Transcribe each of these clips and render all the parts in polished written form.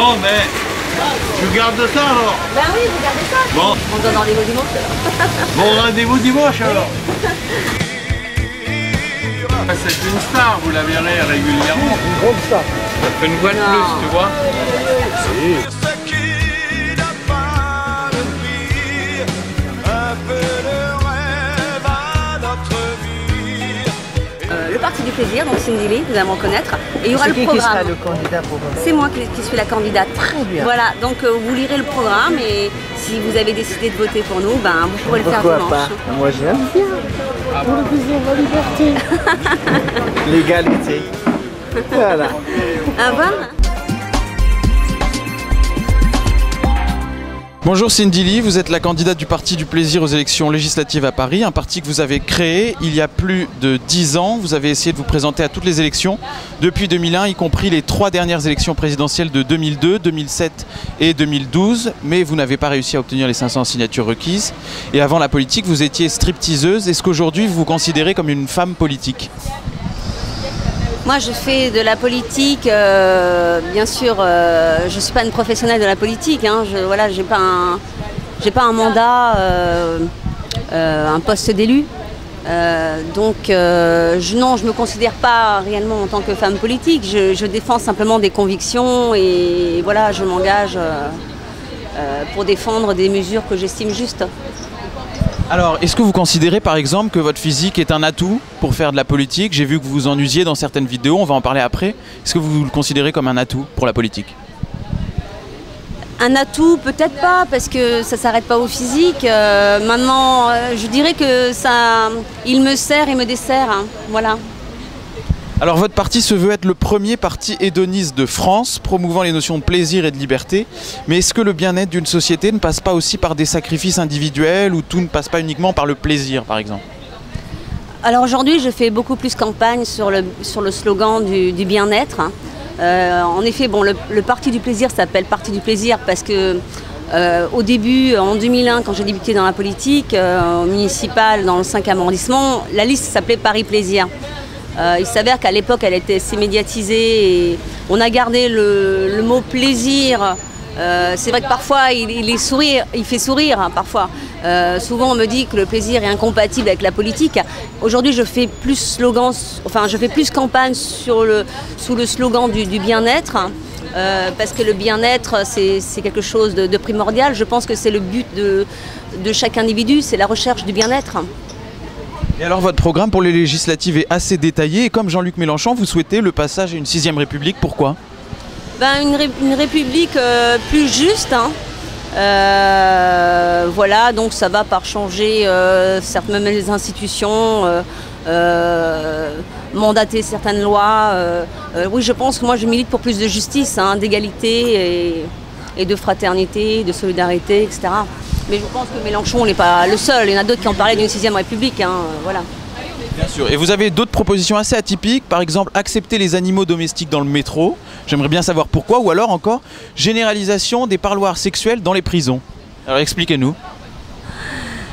Bon, mais je garde ça alors. Ben oui, vous gardez ça. Bon. On donne rendez-vous dimanche alors. Bon rendez-vous dimanche alors. C'est une star, vous la verrez régulièrement. Une grande star. Ça fait une voix de plus, tu vois. Si. Le Parti du Plaisir, donc Cindy Lee, vous allez me reconnaître. Et il y aura le programme. Qui sera le candidat pour... C'est moi qui suis la candidate. Très bien. Voilà, donc vous lirez le programme et si vous avez décidé de voter pour nous, ben, vous pourrez le faire Pourquoi dimanche. pas? Moi j'aime bien. Pour le plaisir, la liberté. L'égalité. Voilà. Au revoir. Bonjour Cindy Lee, vous êtes la candidate du Parti du Plaisir aux élections législatives à Paris, un parti que vous avez créé il y a plus de 10 ans. Vous avez essayé de vous présenter à toutes les élections depuis 2001, y compris les 3 dernières élections présidentielles de 2002, 2007 et 2012, mais vous n'avez pas réussi à obtenir les 500 signatures requises. Et avant la politique, vous étiez stripteaseuse. Est-ce qu'aujourd'hui vous vous considérez comme une femme politique ? Moi, je fais de la politique, bien sûr, je ne suis pas une professionnelle de la politique, hein, voilà, j'ai pas un mandat, un poste d'élu. Donc, non, je ne me considère pas réellement en tant que femme politique, je défends simplement des convictions et voilà, je m'engage pour défendre des mesures que j'estime justes. Alors, est-ce que vous considérez par exemple que votre physique est un atout pour faire de la politique? J'ai vu que vous vous en usiez dans certaines vidéos, on va en parler après. Est-ce que vous le considérez comme un atout pour la politique? Un atout, peut-être pas, parce que ça ne s'arrête pas au physique. Maintenant, je dirais que ça, il me sert et me dessert, hein, voilà. Alors votre parti se veut être le premier parti hédoniste de France, promouvant les notions de plaisir et de liberté. Mais est-ce que le bien-être d'une société ne passe pas aussi par des sacrifices individuels ou tout ne passe pas uniquement par le plaisir, par exemple? Alors aujourd'hui, je fais beaucoup plus campagne sur le slogan du bien-être. En effet, bon, le Parti du Plaisir s'appelle Parti du Plaisir parce que au début, en 2001, quand j'ai débuté dans la politique, au municipal, dans le 5e arrondissement, la liste s'appelait Paris Plaisir. Il s'avère qu'à l'époque, elle était assez médiatisée et on a gardé le mot plaisir. C'est vrai que parfois, il fait sourire, hein, parfois. Souvent, on me dit que le plaisir est incompatible avec la politique. Aujourd'hui, je fais plus campagne sous le slogan du bien-être. Parce que le bien-être, c'est quelque chose de primordial. Je pense que c'est le but de chaque individu, c'est la recherche du bien-être. Et alors votre programme pour les législatives est assez détaillé et comme Jean-Luc Mélenchon, vous souhaitez le passage à une 6e République, pourquoi? Une république plus juste, hein. Voilà, donc ça va par changer même les institutions, mandater certaines lois. Oui, je pense que moi je milite pour plus de justice, hein, d'égalité et de fraternité, de solidarité, etc. Mais je pense que Mélenchon n'est pas le seul. Il y en a d'autres qui ont parlé d'une 6e République. Hein, voilà. Bien sûr. Et vous avez d'autres propositions assez atypiques. Par exemple, accepter les animaux domestiques dans le métro. J'aimerais bien savoir pourquoi. Ou alors encore, généralisation des parloirs sexuels dans les prisons. Alors expliquez-nous.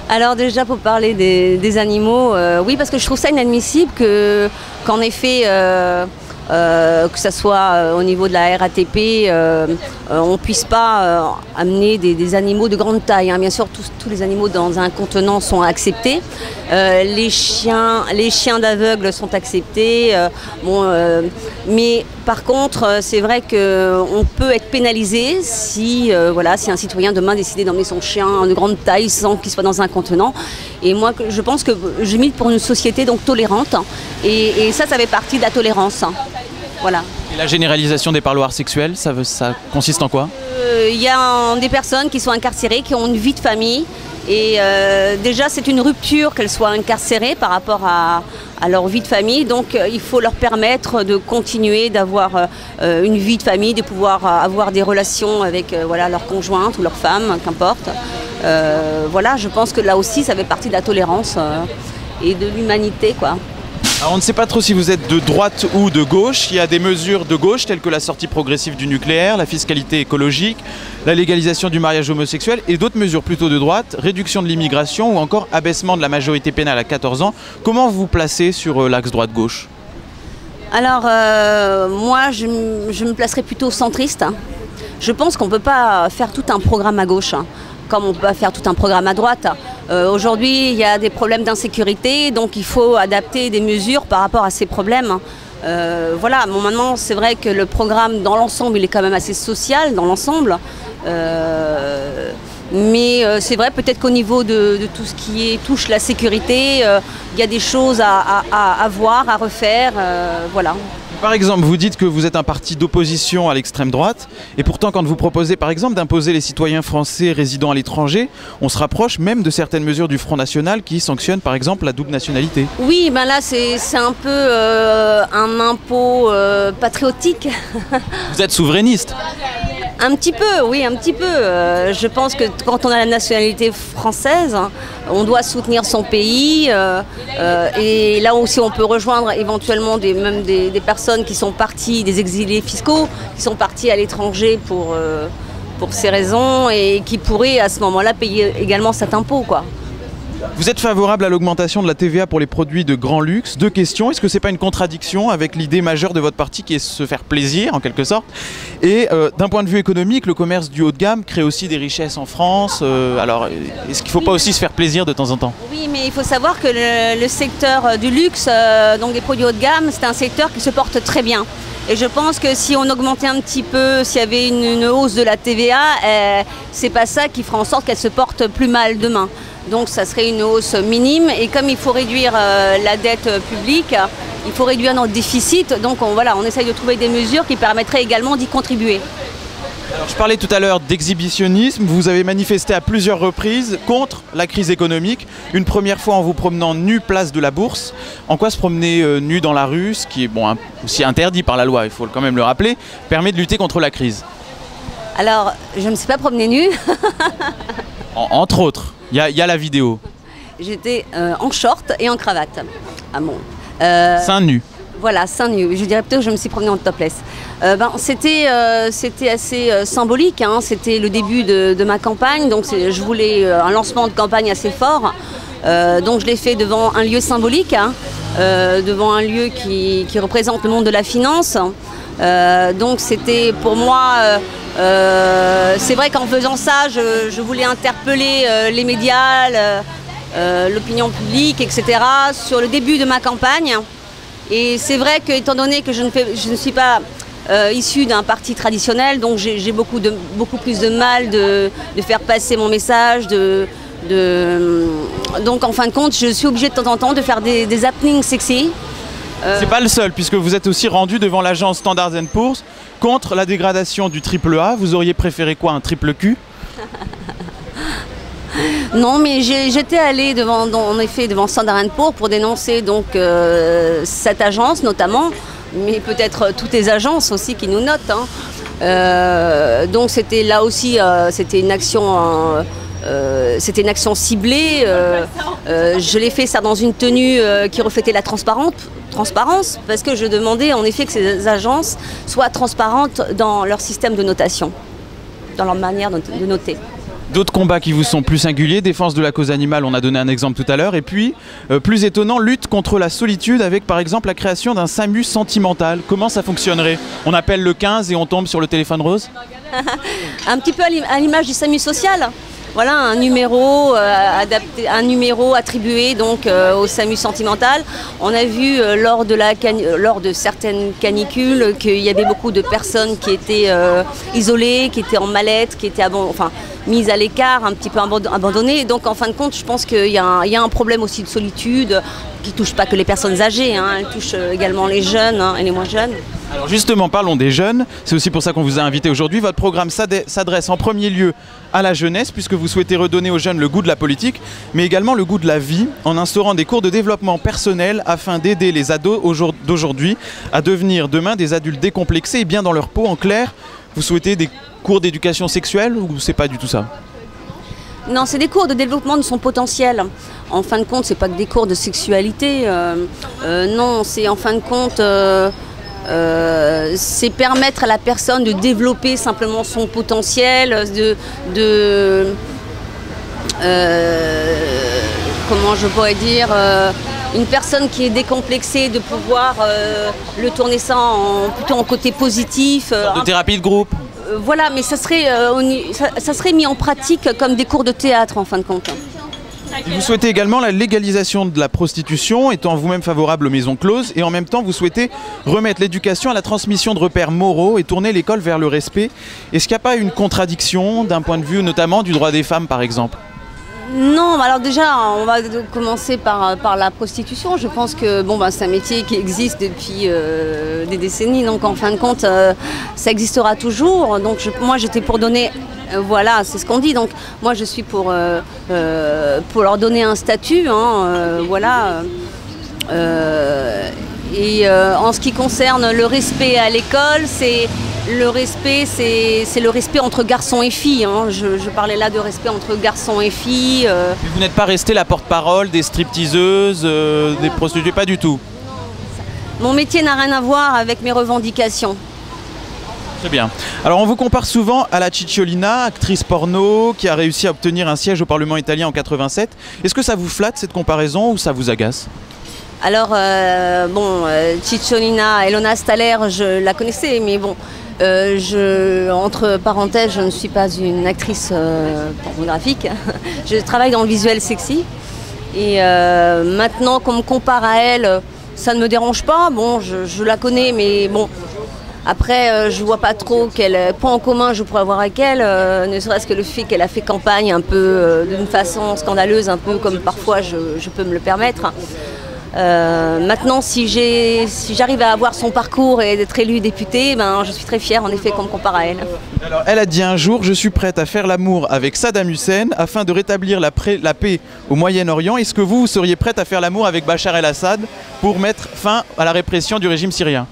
Alors déjà, pour parler des animaux, oui, parce que je trouve ça inadmissible qu'en effet... que ce soit au niveau de la RATP, on ne puisse pas amener des animaux de grande taille. Hein. Bien sûr, tous les animaux dans un contenant sont acceptés. Les chiens d'aveugles sont acceptés. Mais par contre, c'est vrai qu'on peut être pénalisé si un citoyen demain décidait d'emmener son chien de grande taille sans qu'il soit dans un contenant. Et moi, je pense que je milite pour une société donc tolérante. Et ça fait partie de la tolérance. Voilà. Et la généralisation des parloirs sexuels, ça consiste en quoi? Il y a des personnes qui sont incarcérées, qui ont une vie de famille. Et déjà, c'est une rupture qu'elles soient incarcérées par rapport à leur vie de famille. Donc, il faut leur permettre de continuer d'avoir une vie de famille, de pouvoir avoir des relations avec leur conjointe ou leur femme, qu'importe. Voilà, je pense que là aussi, ça fait partie de la tolérance et de l'humanité, quoi. Alors on ne sait pas trop si vous êtes de droite ou de gauche. Il y a des mesures de gauche telles que la sortie progressive du nucléaire, la fiscalité écologique, la légalisation du mariage homosexuel et d'autres mesures plutôt de droite, réduction de l'immigration ou encore abaissement de la majorité pénale à 14 ans. Comment vous vous placez sur l'axe droite-gauche? Alors moi je me placerais plutôt centriste. Je pense qu'on ne peut pas faire tout un programme à gauche, hein, comme on peut pas faire tout un programme à droite. Aujourd'hui, il y a des problèmes d'insécurité, donc il faut adapter des mesures par rapport à ces problèmes. Voilà, bon, maintenant, c'est vrai que le programme, dans l'ensemble, il est quand même assez social, dans l'ensemble. Mais c'est vrai, peut-être qu'au niveau de tout ce qui touche la sécurité, il y a des choses à voir, à refaire, voilà. Par exemple, vous dites que vous êtes un parti d'opposition à l'extrême droite, et pourtant quand vous proposez par exemple d'imposer les citoyens français résidant à l'étranger, on se rapproche même de certaines mesures du Front National qui sanctionnent par exemple la double nationalité. Oui, ben là c'est un peu un impôt patriotique. Vous êtes souverainiste? Un petit peu, oui, un petit peu. Je pense que quand on a la nationalité française, on doit soutenir son pays. Et là aussi, on peut rejoindre éventuellement même des personnes qui sont parties, des exilés fiscaux, qui sont partis à l'étranger pour ces raisons et qui pourraient à ce moment-là payer également cet impôt, quoi. Vous êtes favorable à l'augmentation de la TVA pour les produits de grand luxe. Deux questions. Est-ce que ce n'est pas une contradiction avec l'idée majeure de votre parti qui est se faire plaisir en quelque sorte? Et d'un point de vue économique, le commerce du haut de gamme crée aussi des richesses en France. Alors est-ce qu'il ne faut pas aussi se faire plaisir de temps en temps? Oui, mais il faut savoir que le secteur du luxe, donc des produits haut de gamme, c'est un secteur qui se porte très bien. Et je pense que si on augmentait un petit peu, s'il y avait une hausse de la TVA, c'est pas ça qui fera en sorte qu'elle se porte plus mal demain. Donc ça serait une hausse minime et comme il faut réduire la dette publique, il faut réduire notre déficit. Donc voilà, on essaye de trouver des mesures qui permettraient également d'y contribuer. Alors, je parlais tout à l'heure d'exhibitionnisme. Vous avez manifesté à plusieurs reprises contre la crise économique. Une première fois en vous promenant nu place de la Bourse. En quoi se promener nu dans la rue, ce qui est bon, aussi interdit par la loi, il faut quand même le rappeler, permet de lutter contre la crise? Alors, je ne me suis pas promenée nue. Entre autres. Il y a la vidéo. J'étais en short et en cravate. Ah bon. Seins nus. Voilà, seins nus. Je dirais plutôt que je me suis promenée en topless. C'était assez symbolique. Hein. C'était le début de ma campagne. Donc je voulais un lancement de campagne assez fort. Donc je l'ai fait devant un lieu symbolique, hein, devant un lieu qui représente le monde de la finance. Donc c'était pour moi... c'est vrai qu'en faisant ça, je voulais interpeller les médias, l'opinion publique, etc. sur le début de ma campagne. Et c'est vrai que, étant donné que je ne suis pas issue d'un parti traditionnel, donc j'ai beaucoup plus de mal de faire passer mon message. Donc en fin de compte, je suis obligée de temps en temps de faire des happenings sexy. C'est pas le seul, puisque vous êtes aussi rendu devant l'agence Standard & Poor's contre la dégradation du triple A. Vous auriez préféré quoi, un triple Q? Non, mais j'étais allée en effet devant Standard & Poor's pour dénoncer donc cette agence notamment, mais peut-être toutes les agences aussi qui nous notent. Hein. Donc c'était là aussi, c'était une action ciblée. Je l'ai fait ça dans une tenue qui reflétait la transparence, parce que je demandais en effet que ces agences soient transparentes dans leur système de notation, dans leur manière de noter. D'autres combats qui vous sont plus singuliers, défense de la cause animale, on a donné un exemple tout à l'heure, et puis, plus étonnant, lutte contre la solitude avec par exemple la création d'un SAMU sentimental. Comment ça fonctionnerait? On appelle le 15 et on tombe sur le téléphone rose? Un petit peu à l'image du SAMU social. Voilà, un numéro adapté, un numéro attribué donc au SAMU sentimental. On a vu lors de certaines canicules qu'il y avait beaucoup de personnes qui étaient isolées, qui étaient en mallette, qui étaient mises à l'écart, un petit peu abandonnées. Donc en fin de compte, je pense qu'il y a un problème aussi de solitude qui ne touche pas que les personnes âgées, hein, elle touche également les jeunes, hein, et les moins jeunes. Alors justement, parlons des jeunes, c'est aussi pour ça qu'on vous a invité aujourd'hui. Votre programme s'adresse en premier lieu à la jeunesse, puisque vous souhaitez redonner aux jeunes le goût de la politique, mais également le goût de la vie, en instaurant des cours de développement personnel afin d'aider les ados d'aujourd'hui à devenir demain des adultes décomplexés et bien dans leur peau. En clair, vous souhaitez des cours d'éducation sexuelle ou c'est pas du tout ça? Non, c'est des cours de développement de son potentiel. En fin de compte, c'est pas que des cours de sexualité. Non, c'est en fin de compte... c'est permettre à la personne de développer simplement son potentiel, comment je pourrais dire, une personne qui est décomplexée, de pouvoir le tourner ça plutôt en côté positif. De thérapie de groupe. Voilà, mais ça serait mis en pratique comme des cours de théâtre en fin de compte. Et vous souhaitez également la légalisation de la prostitution, étant vous-même favorable aux maisons closes, et en même temps vous souhaitez remettre l'éducation à la transmission de repères moraux et tourner l'école vers le respect. Est-ce qu'il n'y a pas une contradiction d'un point de vue notamment du droit des femmes par exemple? Non, alors déjà, on va commencer par la prostitution. Je pense que c'est un métier qui existe depuis des décennies, donc en fin de compte, ça existera toujours. Donc moi, j'étais pour donner, voilà, c'est ce qu'on dit. Donc moi, je suis pour leur donner un statut, voilà. En ce qui concerne le respect à l'école, c'est le respect entre garçons et filles. Je parlais là de respect entre garçons et filles. Mais vous n'êtes pas resté la porte-parole des stripteaseuses, des prostituées, pas du tout? Mon métier n'a rien à voir avec mes revendications. Très bien. Alors on vous compare souvent à la Cicciolina, actrice porno qui a réussi à obtenir un siège au Parlement italien en 87. Est-ce que ça vous flatte cette comparaison ou ça vous agace? Alors, Cicciolina, Elona Staller, je la connaissais, mais bon, entre parenthèses, je ne suis pas une actrice pornographique. Je travaille dans le visuel sexy. Et maintenant qu'on me compare à elle, ça ne me dérange pas. Bon, je la connais, mais bon, après, je vois pas trop quel point en commun je pourrais avoir avec elle, ne serait-ce que le fait qu'elle a fait campagne un peu d'une façon scandaleuse, un peu comme parfois je peux me le permettre. Maintenant, si j'arrive à avoir son parcours et d'être élue députée, je suis très fière en effet qu'on me compare à elle. Alors, elle a dit un jour: je suis prête à faire l'amour avec Saddam Hussein afin de rétablir la paix au Moyen-Orient. Est-ce que vous seriez prête à faire l'amour avec Bachar el-Assad pour mettre fin à la répression du régime syrien?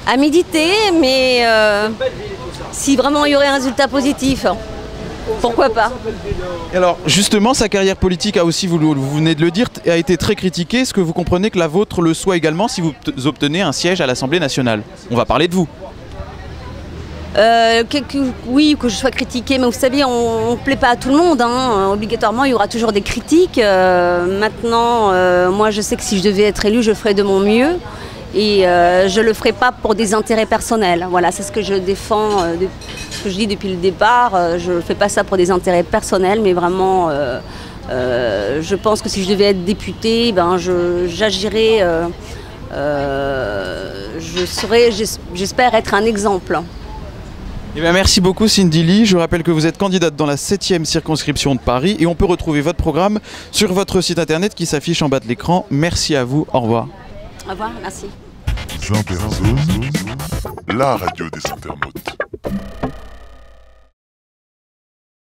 À méditer, mais si vraiment il y aurait un résultat positif, pourquoi pas? Alors justement, sa carrière politique a aussi, vous venez de le dire, a été très critiquée. Est-ce que vous comprenez que la vôtre le soit également si vous obtenez un siège à l'Assemblée nationale? On va parler de vous. Oui, que je sois critiquée, mais vous savez, on ne plaît pas à tout le monde. Obligatoirement, il y aura toujours des critiques. Maintenant, moi je sais que si je devais être élue, je ferais de mon mieux. Et je ne le ferai pas pour des intérêts personnels. Voilà, c'est ce que je défends, ce que je dis depuis le départ. Je ne fais pas ça pour des intérêts personnels, mais vraiment, je pense que si je devais être députée, j'agirais, j'espère être un exemple. Eh bien, merci beaucoup Cindy Lee. Je rappelle que vous êtes candidate dans la 7e circonscription de Paris et on peut retrouver votre programme sur votre site internet qui s'affiche en bas de l'écran. Merci à vous, au revoir. Au revoir, merci. Interzone, la radio des internautes.